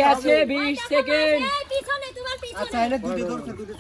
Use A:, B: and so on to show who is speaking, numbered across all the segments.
A: গেছে 20 সেকেন্ড।
B: আচ্ছা এনে দুটো ধরছে দুটো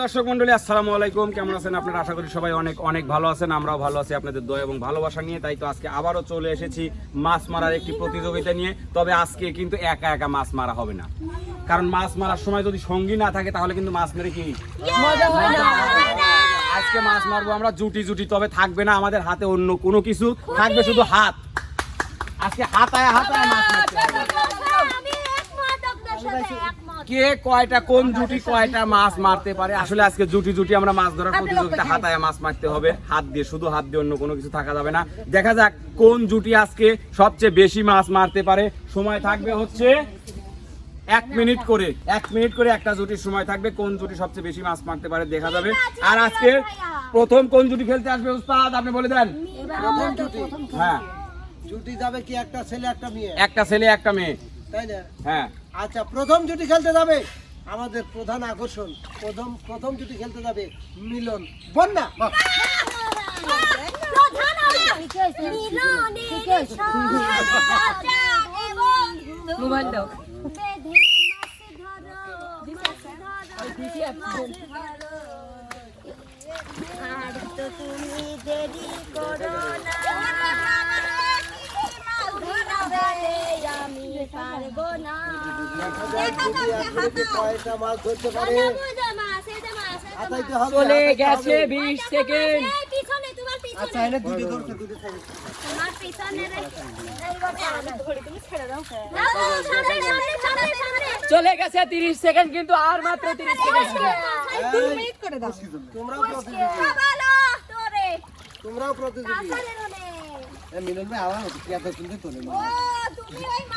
C: দর্শক মন্ডলী আসসালামু আলাইকুম, কেমন আছেন আপনারা? আশা করি সবাই অনেক অনেক ভালো আছেন। আমরাও ভালো আছি আপনাদের দয়া এবং ভালোবাসা নিয়ে। তাই তো আজকে আবারও চলে এসেছি মাছ মারার একটি প্রতিযোগিতা নিয়ে। তবে আজকে কিন্তু একা একা মাছ মারা হবে না, কারণ মাছ মারার সময় যদি সঙ্গী না থাকে তাহলে কিন্তু মাছ মেরে কি মজা হয় না। আজকে মাছ মারবো আমরা জুটি জুটি, তবে থাকবে না আমাদের হাতে অন্য কোনো কিছু, থাকবে শুধু হাত। আজকে হাতায় হাতায় মাছ মারতে হবে। কে কয়টা কোন জুটি কয়টা মাছ মারতে পারে। আসলে আজকে জুটি জুটি আমরা মাছ ধরার প্রতিযোগিতা, হাতায় মাছ মারতে হবে, হাত দিয়ে, শুধু হাত দিয়ে, অন্য কোনো কিছু থাকা যাবে না। দেখা যাক কোন জুটি আজকে সবচেয়ে বেশি মাছ মারতে পারে। সময় থাকবে হচ্ছে 1 মিনিট করে, 1 মিনিট করে একটা জুটির সময় থাকবে। কোন জুটি সবচেয়ে বেশি মাছ মারতে পারে দেখা যাবে। আর আজকে প্রথম কোন জুটি খেলতে আসবে উস্তাদ আপনি বলে দেন।
B: প্রথম জুটি,
C: হ্যাঁ
B: জুটি যাবে কি একটা ছেলে একটা মেয়ে?
C: একটা ছেলে একটা মেয়ে,
B: তাই না?
C: হ্যাঁ।
B: আচ্ছা, প্রথম জুটি খেলতে যাবে আমাদের প্রধান আকর্ষণ, প্রথম জুটি খেলতে যাবে মিলন বন্যা।
A: মোবাইল দাও।
D: আর তো তুমি দেরি করো না, আমি পারবো না।
B: কয়টা মাছ ধরতে পারে?
A: চলে গেছে 20 সেকেন্ড।
B: আচ্ছা এনে দুটো ধরছে দুটো থাকে।
D: তোমার পিছনে
A: চলে গেছে 30 সেকেন্ড, কিন্তু আর মাত্র 30 সেকেন্ড।
B: তোমরাও প্রতিযোগী। মিলন ভাই আওয়াজ কি এত সুন্দর তোলে না?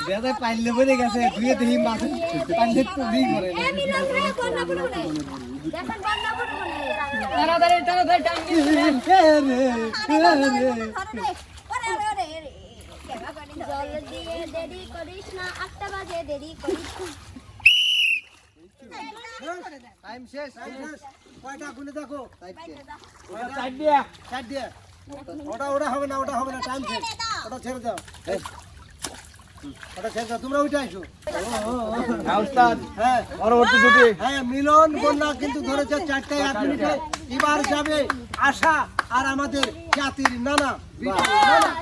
B: বেদা পাইলে বলে গেছে দুইয়ে দেহি মাছ পাইলে তো দিই করে না।
A: তাড়াতাড়ি তাড়াতাড়ি টাইম দিন।
D: জল দিয়ে দেরি করিস না, 8টা বাজে দেরি করিস না।
B: টাইম শেষ। কয়টা গুনে দেখো?
C: চার দিয়া।
B: চার দিয়ে। ওটা হবে না, ওটা হবে না, টাইম শেষ। ওটা ছেড়ে দাও। ওটা ছেড়ে দাও, তোমরা উঠে আসো।
C: হ্যাঁ উস্তাদ,
B: হ্যাঁ
C: পরবর্তী জুটি।
B: হ্যাঁ, মিলন বন্যা কিন্তু ধরেছে 4টায় 1 মিনিটে। এবার যাবে আশা আর আমাদের জাতির নানা নানা।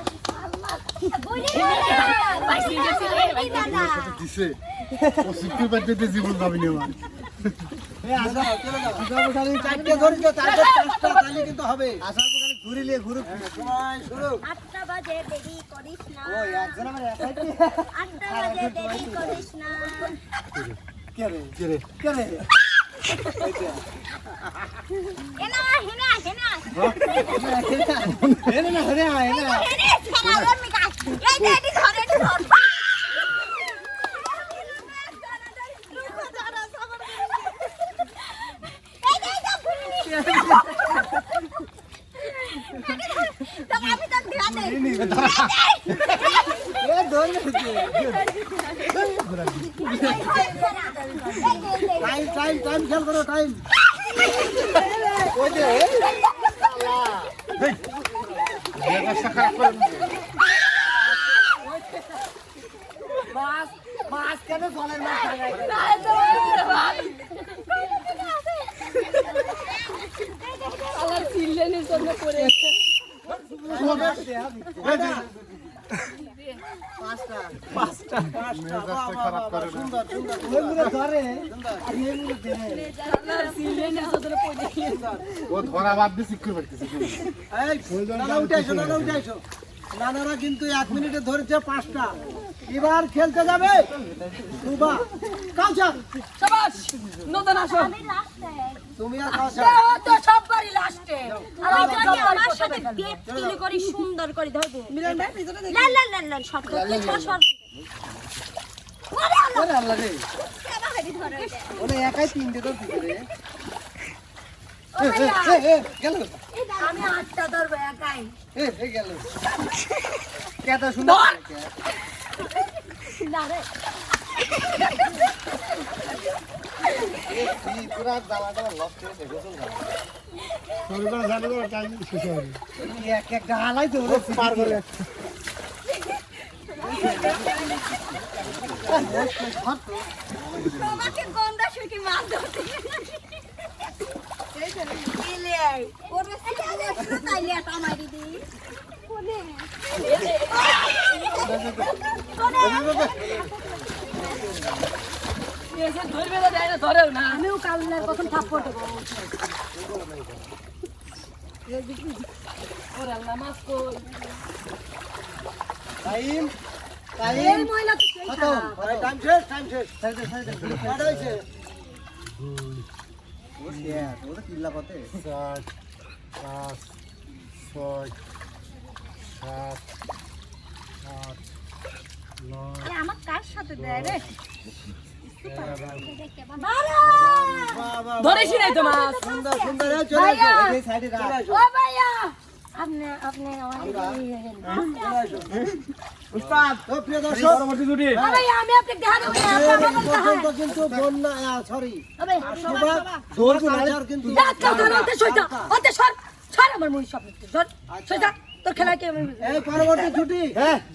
E: জীবন যাবি না
B: চারটে ধরেছে, তারপর 5টা তাহলে কিন্তু হবে। আশা করে ঘুরিলে ঘুরুক, সময় শুরু।
D: 8টা বাজে দেরি করিস না,
B: ও একজন আমার একাই।
D: 8টা বাজে দেরি করিস না।
B: কে রে কে রে কে রে?
D: এনা হেনা হেনা
B: এনে না হরে আয় না।
D: হেনে ছাড়ার মিকা এই দেরি ধরে ধর।
B: টাইম খেয়াল করো, টাইম। মাছ কেন জলের মাছ?
A: চিল্লানির জন্য পড়ে আছে।
E: ও ধরা বাদ দিয়ে শিক্ষা পারতেছে।
B: নানারা কিন্তু 1 মিনিটে ধরেছে 5টা। এবার খেলতে যাবে রুবা কাউসার।
A: শাবাশ নতুন আসো
D: আমি লাস্টে
B: তুমি আর কাউসার।
A: ও তো সববারই লাস্টে
D: আমি যদি আমার সাথে বেটকিলি করি সুন্দর করে ধরবো মিলন ভাই ভিতরে দেখি লা লা লা শর্ট শর্ট
B: ওরে আল্লাহ রে,
D: কেন হেডি ধরে
B: ওরে একাই 3টে তো দিছে।
D: ও ভাইয়া
B: গেল
D: আমি 8টা ধরবো একাই
B: গেল কেটা সুন্দর
D: না রে
B: পুরা জামাটা লস করে দেখো চল এক এক গালাই তো পার করে
D: তোমাকে গন্ধা শুকি মাছ ধরতে এলে ওর কাছে তাইলে আমারই দি কোনে
A: এসে ধরবে না দেয় না ধরেও না
D: আমিও কালনার কখন থাপ্পড় দেবো
A: ওরে আল্লাহ মাছ কই
B: টাইম
D: এই মহিলা তো সেই
B: কত টাইম শেষ সাইডে কত হইছে ও শেয়ার ওটা কিল্লা কতে
E: 4 5 6 7 8 9
D: আরে আমার কার সাথে দেয় রে
A: ধরেছি নাই তো মাছ
B: সুন্দর সুন্দর চলে আসো এই সাইডে রাখ
D: ও ভাইয়া আপনি
B: উস্তাদ ও প্রিয় দর্শক
C: পরবর্তী জুটি
D: ও ভাইয়া আমি আপনাকে দেখা দেব না
B: এই
D: আপনি
B: পর্যন্ত কিন্তু বন্যা সরি
D: ওবে
B: শোভা দৌড় কালচার কিন্তু
D: ওতে সইতা ওতে সর সর আমার মুই সব সর সইতা তোর খেলা কি আমি
B: এই পরবর্তী ছুটি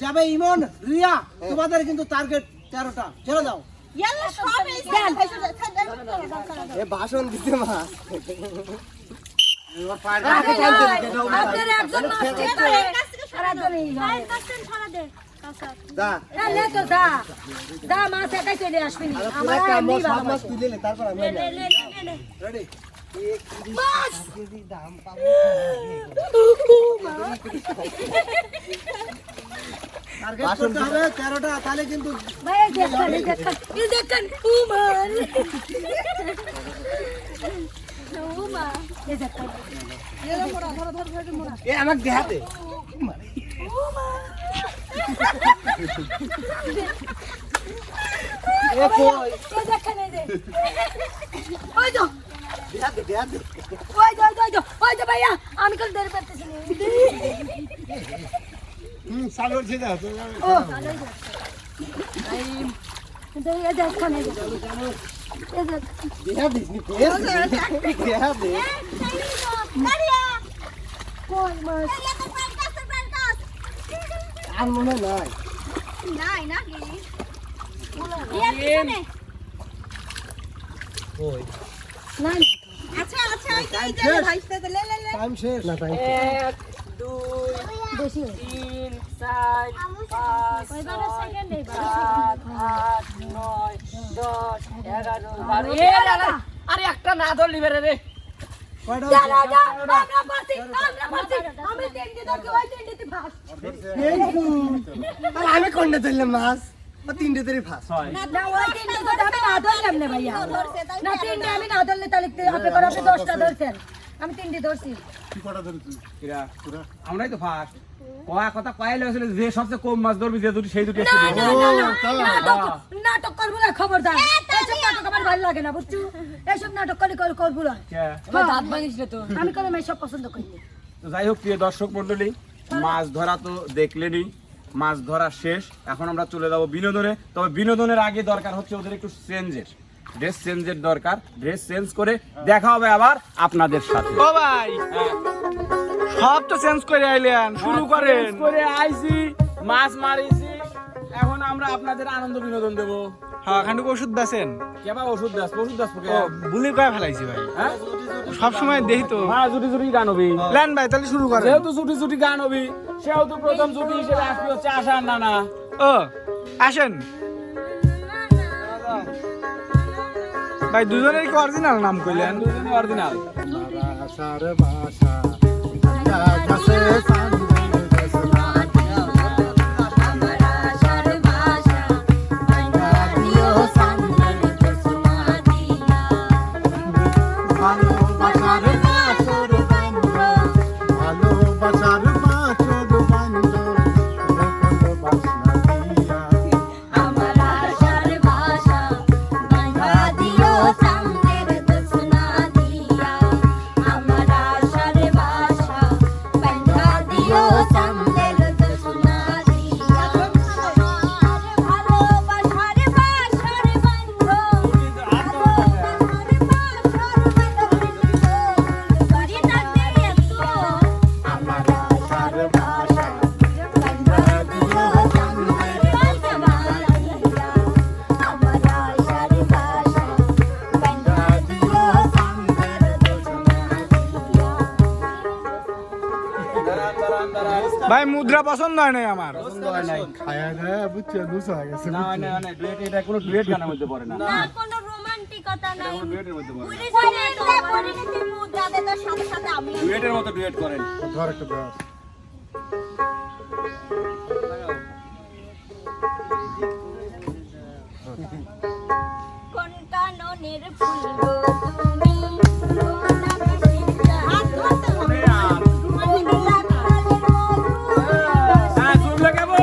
B: যাবে ইমন রিয়া তোমাদের কিন্তু টার্গেট 13টা চলে যাও
D: ইয়াল্লা সব এই
B: এ ভাষণ দিতে মা
D: আপনার একজন মাস্টার করে সারা ধরে ভাই কাছেন সারা দে
B: দা
D: লে তো দা মাছ একাই চলে আসবি
B: আর
D: আমার
B: একটা
D: এমনি
B: মাছ
D: ভালো
B: মাছ তুলে নে তারপর আমি
D: লে
B: রেডি
D: মাছ
B: কেজি দাম পাবো টার্গেট করতে হবে 13টা তাহলে কিন্তু
D: ভাই দেখেন উমার উমা এই দেখেন
B: এ আমাকে দেখাতে এ কই
D: এই দেখেন এই যে ওই তো
B: দেখাতে
D: ওই তো ভাইয়া আমি কাল ধরে পারতেছি না
E: চালু হচ্ছে না তো
D: ও কিন্তু এই দেখেন এই যে
B: দেখা দিস নি দেখা দে
D: কই মাছ
B: আর মনে নাই
D: নাই না কি
B: কই
D: না
B: টাইম শেষ না টাইম
A: 1 2
D: বেশি
A: 3 4 5
D: ওইবারে সেকেন্ড এই
A: 7 8 9 10 11 12 আরে একটা না ধরলি বেরে রে
B: কয়টা
D: আমরা পারছি আমি তিনটে ধরকে ওই তিনটেতে ফাঁস
B: আর আমি কোনটা ধরলাম মাছ ও তিনটে ধরে ফাস
D: না ওই তিনটে তো আমি না ধরলাম না ভাইয়া না তিনটে আমি না ধরলে তাহলে আপনি করে আপনি 10টা ধরছেন আমি তিনটে ধরছি
E: কি কটা ধরেছিস
C: এরা আমরাই তো ফার্স্ট কয়া কথা কয়াইলে হয়েছিল যে সবচেয়ে কম মাছ ধরবি যে দুটি সেই দুটি এসে দিবি।
D: নাটক করবো না খবরদার এইসব নাটক আমার ভালো লাগে না বুঝছো এইসব নাটক করবো না
C: কে?
A: তোমার দাঁত ভাঙিস রে তো
D: আমি কোনো মেয়ে সব পছন্দ করি না।
C: তো যাই হোক প্রিয় দর্শক মন্ডলী মাছ ধরা তো দেখলেনই মাছ ধরা শেষ এখন আমরা চলে যাবো বিনোদনে তবে বিনোদনের আগে দরকার হচ্ছে ওদের একটু চেঞ্জের ড্রেস চেঞ্জের দরকার ড্রেস চেঞ্জ করে দেখা হবে আবার আপনাদের সাথে
F: ও ভাই সব তো চেঞ্জ করে আইলেন শুরু করেন
C: চেঞ্জ করে আইছি মাছ মারিছি এখন আমরা আপনাদের আনন্দ বিনোদন দেবো
F: হ্যাঁ খান্ডুক ওষুধ বেছেন
C: কেবা ওষুধ দাস
F: ও বুলি কয়ে ফেলাইছি ভাই
C: হ্যাঁ
F: সব সময় দেখি তো
C: হ্যাঁ জুটি জুটি গান হবি
F: লেন ভাই তাহলে শুরু করেন
C: যেহেতু জুটি জুটি গান হবি সেহেতু প্রথম জুটি হিসেবে আসবি হচ্ছে আশা আর নানা
F: ও আসেন ভাই দুজনের কি অরিজিনাল নাম কইলেন
C: দুজনে অরিজিনাল
E: আশার ভাষা কাছে চাঁদের দেশনা
F: ভাই মুদ্রা পছন্দ হয় নাই আমার।
C: পছন্দ হয় নাই।
E: খায়া খায়া বুঝছো দুশো হয়ে গেছে
C: না হয় না ডুয়েট, এটা কোনো ডুয়েট গানের মধ্যে পড়ে না।
G: না কোনো রোমান্টিকতা নাই
C: কোনো ডুয়েটের মধ্যে পড়ে না।
G: পরিণতি মুদ্রা দেওয়ার সাথে সাথে আমি
C: ডুয়েটের মতো ডুয়েট করেন।
E: ধর একটা ধর
G: কোন কাননের ফুল গো তুমি কোন আকাশের হাত ধরতে হবে
C: হ্যাঁ শুনলে কেমন?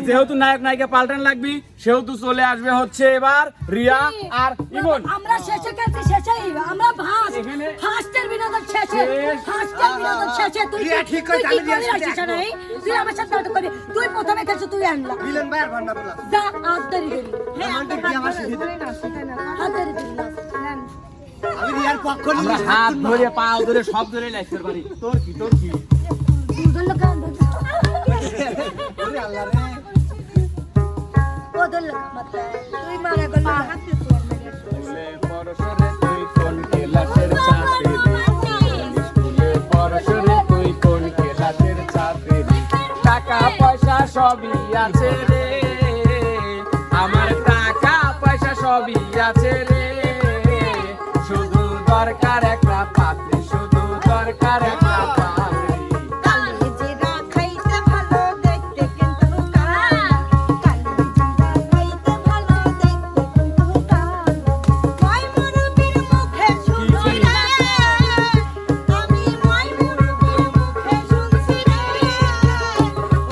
C: যেহেতু নায়ক নায়িকা পাল্টান লাগবি সেহেতু চলে আসবে হচ্ছে এবার রিয়া আর ইমন।
D: আমরা শেষে কাছে শেষেই আমরা ফার্স্ট
C: এখানে-
D: ফার্স্টের বিনোদন শেষে ফার্স্টের বিনোদন শেষে তুই ঠিক করে আমি আসিস না তুই আমার সাথে নাটক করবি তুই প্রথমে খেলছ তুই আনলা
B: মিলন ভাই আর ভান্ডা বলা
D: যা আদরি দিবি
B: রোমান্টিক কি আমার শিখে দে
D: আদরি দিবি
B: আমি রিয়ার পক্ষ
C: আমরা
B: নিয়ে
C: হাত ধরে পা ধরে সব ধরে লাগতে পারি। তোর কি তোর কি?
D: দুজন লোক
B: ওরে আল্লাহ রে
D: ওদের লোক মত তুই মারা গেল
C: স্কুলে পড়াশোনা তুই কোন ক্লাসের ছাত্রী? স্কুলে পড়াশোনা তুই কোন ক্লাসের ছাত্রী? টাকা পয়সা সবই আছে রে আমার, টাকা পয়সা সবই আছে রে, শুধু দরকার একটা পাত্রী, শুধু দরকার একটা পাত্রী।
G: কালিজিরা খাইতে ভালো দেখতে কিন্তু কালো কালিজিরা খাইতে ভালো দেখতে কিন্তু কালো মই মুরবির মুখে শুনছি রে আমি মই মুরবির মুখে শুনছি রে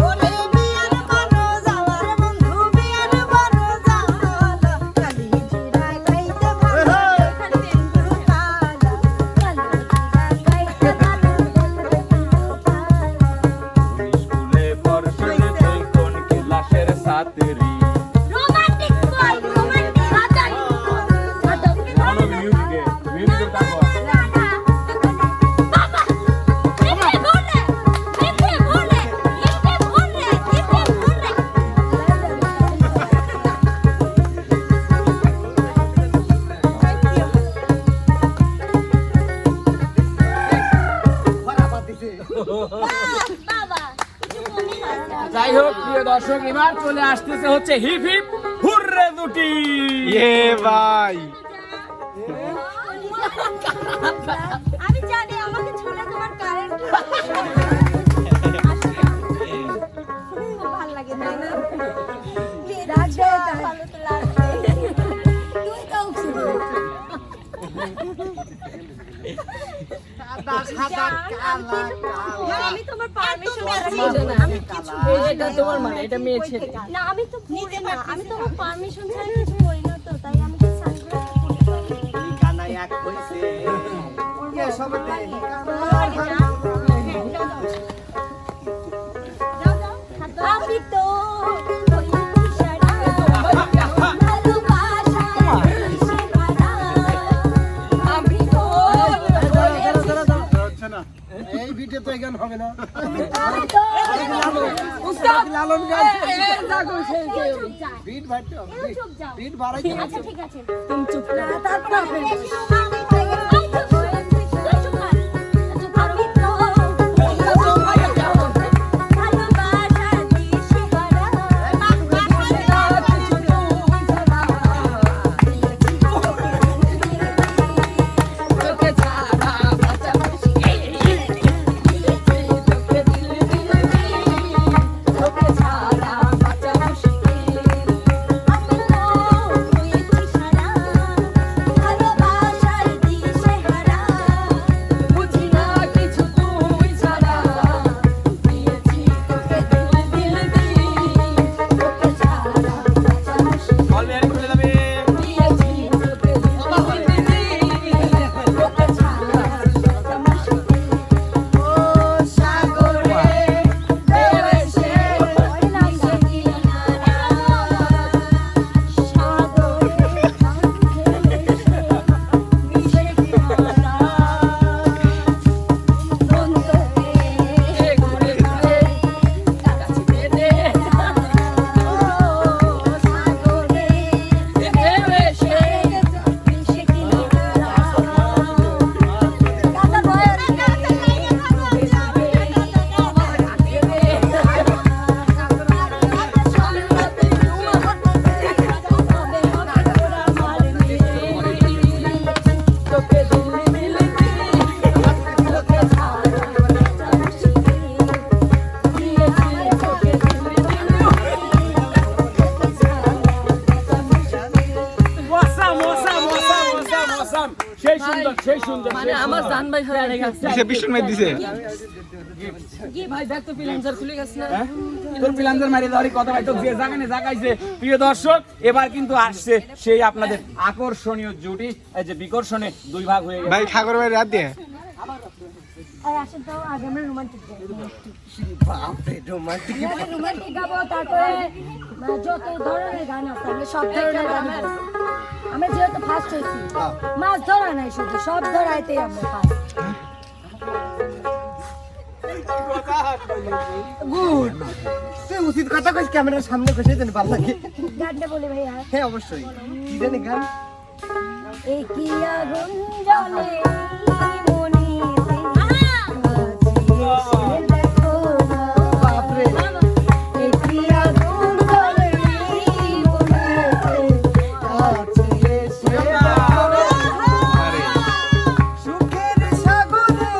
G: ওরে বিয়ার বড় যাওয়ার বন্ধু বিয়ার বড় যাওয়ার কালিজিরা খাইতে ভালো দেখতে কিন্তু কালো কালিজিরা খাইতে ভালো দেখতে কিন্তু কালো
C: স্কুলে পড়াশোনা তুই কোন ক্লাসের ছাত্রী?
G: রোমান্টিক বল রোমান্টিক বাজাই
C: কোনো মিউজিকে মিউজিকের কাজ
G: বাবা এতে বলে এতে বলে এতে বলে এতে বলে
B: ফরাফাত দিছে
G: বাবা কিছু মনে হয় না
C: যাই হোক প্রিয় দর্শক, এবার চলে আসতেছে হচ্ছে হিপ হিপ হুররে দুটি।
F: এ ভাই
G: আমি জানি আমাকে ছুলে তোমার কারেন্ট ভালো লাগে তাই না ভালো তো লাগবে
D: তুই তো উঠছিস
G: আমি তোমার পারমিশন আমি কিছু
A: এটা তোমার মানে এটা মেয়ে ছেলে।
G: না আমি তো বুঝি না আমি তোমার পারমিশন ছাড়া কিছু করি না তো তাই আমি তো সানগ্লাস
B: এই কানা এক কইছে কে সব দে
G: আমি তো ইশারা ভালোবাসা আমি তো
E: হচ্ছে না
B: এই ভিডিও তো গান হবে না
A: উস্তাদ
B: লালন গান
G: চুপ যাও
B: বিট ভাইতে হবে
G: চুপ যাও
B: বিট বাড়াইতে হবে
G: আচ্ছা ঠিক আছে
A: তুমি চুপ করো।
D: তারপর আপনি
A: তোকে ছাড়া বাঁচা মুশকিল, তোকে দিলে তোকে ছাড়া বাঁচা মুশকিল।
G: ভালোবাসার দিশা
A: আমার জান ভাই হয়ে গেছে
F: দিছে পিছন মেয়ে দিছে
A: কি ভাই দেখ তো ফ্রিল্যান্সার খুলে গেছে না
C: তোর পিলান্দার মারি দেওয়ারই কথা ভাই তো যে জাগানে জাগাইছে প্রিয় দর্শক এবার কিন্তু আসছে সেই আপনাদের আকর্ষণীয় জুটি এই যে বিকর্ষণে দুই ভাগ হয়ে গেছে
F: ভাই ঠাকুর ভাই রাত দিয়ে
D: আর আসেন তো আগে আমরা রোমান্টিক গাই
B: বাপরে রোমান্টিক
D: রোমান্টিক গাবো তারপরে যত ধরনের গান আছে আমরা সব ধরনের গান গাবো। আমরা যেহেতু ফার্স্ট হয়েছি মাছ ধরা নাই শুধু সব ধরাইতে আমরা ফার্স্ট
B: গুড তুই উচিত কথা কইস ক্যামেরার সামনে কইছে দেন ভালো লাগে
D: গানটা বলি ভাইয়া
B: হ্যাঁ অবশ্যই কি জানি গান
D: এই কি আগুন জ্বলে মনিতে দেখো না
B: বাপরে
D: এই কি আগুন জ্বলে মনিতে
B: আছে এসে সুখের সাগরে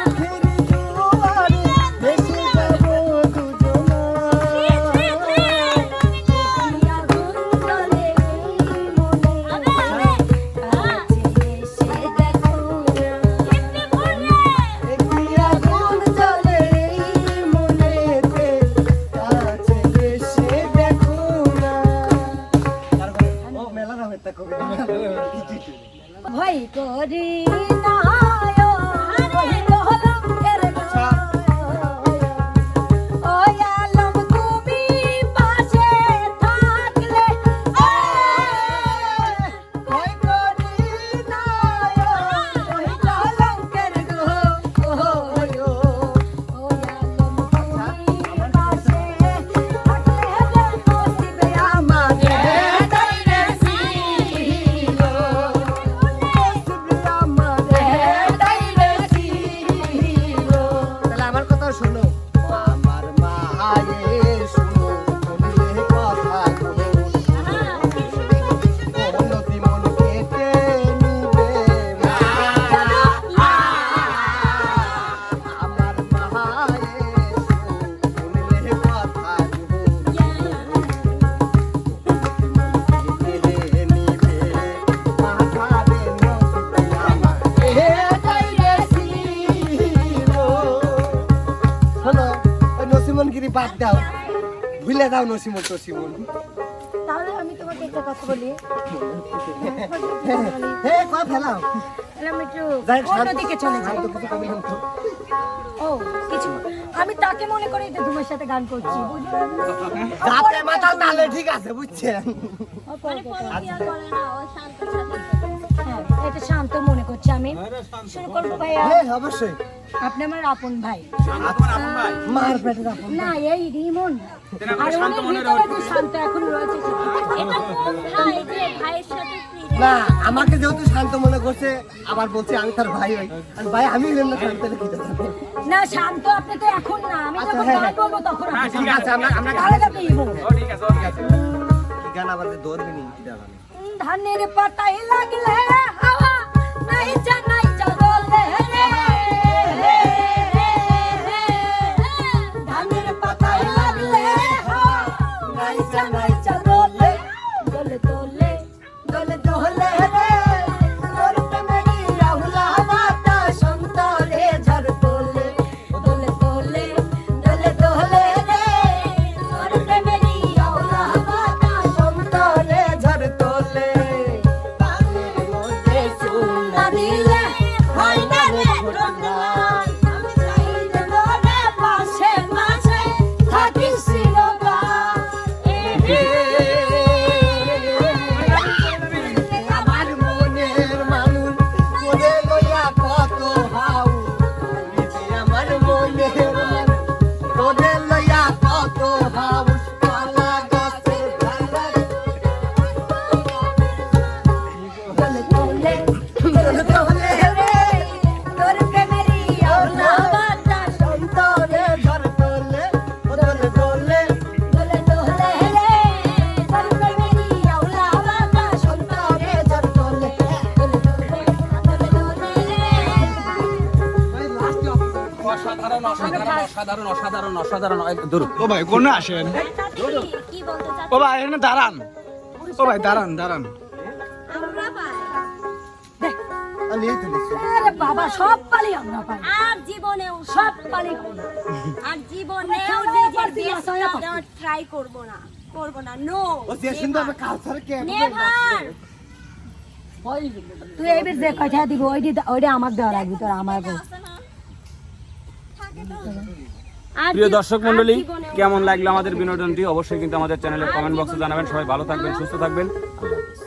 B: সুখের জোয়ারে ভেসে যাব দুজনা একটি আগুন জ্বলে এই মনেতে কাছে এসে দেখো না তারপরে ও মেলা না হইতা কবি
D: ভয় করি না ওই কলঙ্কের ওই আলম তুমি পাশে থাকলে
B: ভয় করি না
D: ওই কলঙ্কের
B: ওই ও
D: ওই আলম তুমি পাশে থাকলে নসিবে আমাদের
B: তাহলে আমার কথা শোনো আমার মায়ের শুনো শুনলে কথা উন্নতি মন কেটে নিবে আমার মায়ের শুনলে কথা কেটে নিবে মাথারে নসিবে আমার শোনো ওই নসিমনগিরি বাদ দাও ভুলে দাও নসিমন টসিমন
D: তাহলে আমি তোমাকে একটা কথা বলি
B: হে কয় ফেলাও
D: তাহলে আমি একটু
B: যাই
D: অন্য দিকে চলে যাই
B: তো কিছু কমিলাম তো
D: ও কিছু আমি তাকে মনে করি তো তোমার সাথে গান করছি বুঝলেন
B: যাতে মাথা তালে ঠিক আছে বুঝছেন
D: হ্যাঁ এটা শান্ত মনে করছি আমি শুরু করবো ভাইয়া
B: হ্যাঁ অবশ্যই
D: আপনি আমার আপন ভাই
C: তোমার আপন ভাই
B: মার পেটে রাখো
D: না এই রিমন
C: তেনা
D: আর
C: শান্ত
D: উনি
C: মনের
D: ভিতরে যে শান্ত এখন রয়েছে
G: এটা কোন ভাই যে ভাইয়ের সাথে ফ্রি
B: না আমাকে যেহেতু শান্ত মনে করছে আবার বলছে আমি তার ভাই হই আর ভাই আমি হইলাম না শান্ত লেগে যাবে
D: না শান্ত আপনি তো এখন না আমি
B: আচ্ছা,
D: যখন
B: হ্যাঁ,
D: গান বলবো তখন
C: হ্যাঁ
D: আপনি
C: ঠিক আছে আমরা
B: আমরা
D: তাহলে আপনি ইমো
C: ও ঠিক আছে ও ঠিক আছে
B: কি গান আবার দৌড়বে নি কি দাঁড়াবে
D: ধানের পাতায় লাগলে হাওয়া নাই জানাই চলে রে ধানের পাতায় লাগলে হাওয়া নাই জানাই চলে দোলে দোলে দোলে দোলে রে তোর প্রেমেরই রাহুলা বাতাস অন্তরে ঝড় তোলে দোলে দোলে দোলে দোলে রে তোর প্রেমেরই রাহুলা বাতাস অন্তরে ঝড় তোলে পানির মধ্যে চুনা দিলে হয় না রে টনগান আমি চাই তোরে পাশে পাশে থাকিস চিরকাল
B: আমার মনের মানুষ মনে লইয়া কত হাউ আমার মনের মানুষ মনে লইয়া কত হাউ কলা গাছের ডালে
D: দোলে দোলে দোলে দোলে রে তোর প্রেমেরই আওলা বাতাস
B: অন্তরে ঝড় তোলে দোলে দোলে
D: দোলে দোলে রে তোর প্রেমেরই আওলা বাতাস অন্তরে ঝড় তোলে দোলে দোলে দোলে
C: অসাধারণ অসাধারণ অসাধারণ অসাধারণ অসাধারণ দূর
F: ও ভাই কোন আসেন
G: কি বলতে চাচ্ছ
F: ও ভাই এখানে দাঁড়ান ও ভাই দাঁড়ান দাঁড়ান
G: আমরা ভাই
B: আমি এই তুলেছি
D: আরে বাবা সব পালি আমরা পাই
G: আর জীবনেও
D: সব পালি
G: আর জীবনেও
D: আমরা
G: নিজের
D: পারছি না, সবাই পারছি।
G: বেস্ট ট্রাই করব না নো
B: ও যে সুন্দর আমরা কালচার কে
G: নেভার
D: তুই এইবার যে কথা দিব ওইটা আমার দেওয়া লাগবে তোর আমার বউ।
C: প্রিয় দর্শক মন্ডলী, কেমন লাগলো আমাদের বিনোদনটি অবশ্যই কিন্তু আমাদের চ্যানেলের কমেন্ট বক্সে জানাবেন। সবাই ভালো থাকবেন, সুস্থ থাকবেন। আল্লাহ হাফেজ।